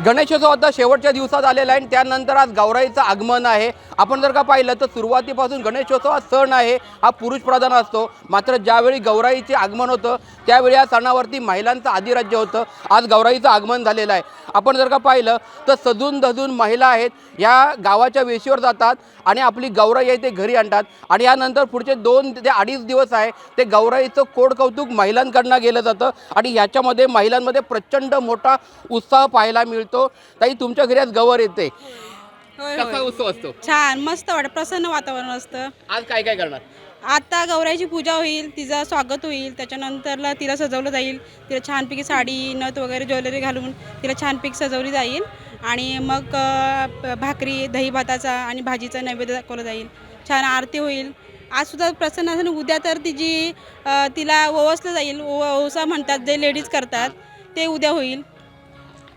गणेशोत्सव आता शेवटच्या दिवसात आलेला आहे आणि त्यानंतर आज गौराईचं आगमन आहे। आपण जर का पाहिलं तर सुरुवातीपासून गणेशोत्सव हा सण आहे हा पुरुष प्रधान असतो, मात्र ज्यावेळी गौराईचे आगमन होतं त्यावेळी या सणावरती महिलांचं अधिराज्य होतं। आज गौराईचं आगमन झालेलं आहे। आपण जर का पाहिलं तर सजून धजून महिला आहेत या गावाच्या वेशीवर जातात आणि आपली गौराई आहे ते घरी आणतात आणि यानंतर पुढचे 2 ते 2.5 दिवस आहे ते गौराईचं कोड कौतुक महिलांकडनं केलं जातं आणि याच्यामध्ये महिलांमध्ये प्रचंड मोठा उत्साह पाहायला मिळतो। ताई, तुमच्या घरी आज गौर येते, कसा उत्सव असतो? छान, मस्त वाटतं, प्रसन्न वातावरण असतं। आज काय काय करणार? आता गौराईची पूजा होईल, तिचं स्वागत होईल, त्याच्यानंतरला तिला सजवलं जाईल, तिला छानपैकी साडी नथ वगैरे ज्वेलरी घालून तिला छानपैकी सजवली जाईल आणि मग भाकरी दही भाताचा आणि भाजीचा नैवेद्य दाखवला जाईल, छान आरती होईल। आज सुद्धा प्रसन्न असेल, उद्या तर तिला ओवासलं जाईल, ओवसा म्हणतात जे लेडीज करतात ते उद्या होईल।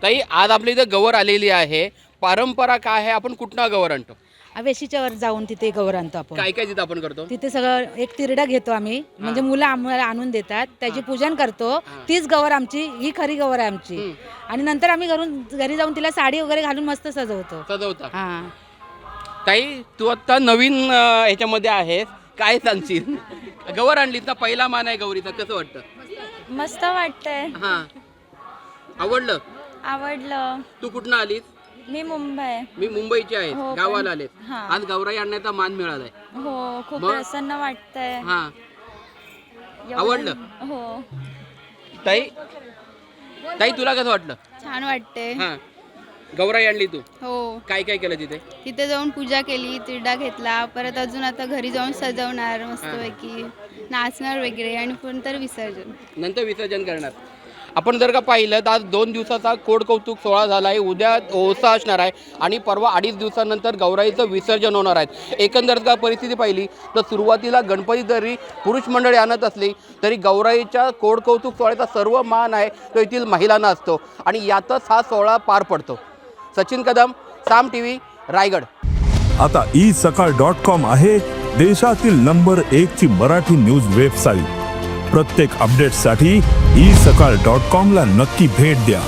ताई, आज आपल्या इथे गौर आलेली आहे, परंपरा काय आहे? आपण कुठनं गौर आणतो? वेशीच्या वर जाऊन तिथे गौर आणतो आपण। काय काय तिथे आपण करतो? तिथे सगळं एक तिरडा घेतो आम्ही, म्हणजे मुलं आम्हाला आणून देतात, त्याची पूजन करतो। तीच गौर आमची, ही खरी गौर आहे आमची। आणि नंतर आम्ही घरी जाऊन तिला साडी वगैरे घालून मस्त सजवतो। हां ताई, तू आता नवीन ह्याच्यामध्ये आहेस, काय सांगशील? गौर आणलीस ना, पहिला मान आहे गौरीचा, कसं वाटतं? मस्त वाटतंय, हां, आवडलं? आवडलं। तू कुठनं आलीस? मी मुंबई। मी मुंबईची आहे, हो, गावाला आलेस। हां। आज गौराई आणण्याचा मान मिळालाय। हो, खूप मग? प्रसन्न वाटतंय। हां, एवढं- आवडलं? हो, ताई, तुला कसं वाटलं? छान वाटते। हां, गौराई आणली तू, हो, काय काय केलं तिथे? तिथे जाऊन पूजा केली, तिरडा घेतला, परत अजून आता घरी जाऊन सजवणार मस्तपैकी, नाचणार वगैरे आणि नंतर विसर्जन। नंतर विसर्जन करणार। आपण जर का पाहिलं तर आज 2 दिवसाचा कोड कौतुक सोहळा झाला आहे, उद्या ओवसा असणार आहे आणि परवा 2.5 दिवसानंतर गौराईचं विसर्जन होणार आहे। एकंदर का परिस्थिती पाहिली तर सुरुवातीला गणपती जरी पुरुष मंडळी आणत असली तरी गौराईच्या कोड कौतुक सोहळ्याचा सर्व मान आहे तो येथील महिलांना असतो आणि यातच हा सोहळा पार पडतो। सचिन कदम, साम TV, रायगड। आता isakal.com आहे देशातील नंबर 1 ची मराठी न्यूज वेबसाईट। प्रत्येक अपडेटसाठी isakal.com ला नक्की भेट द्या।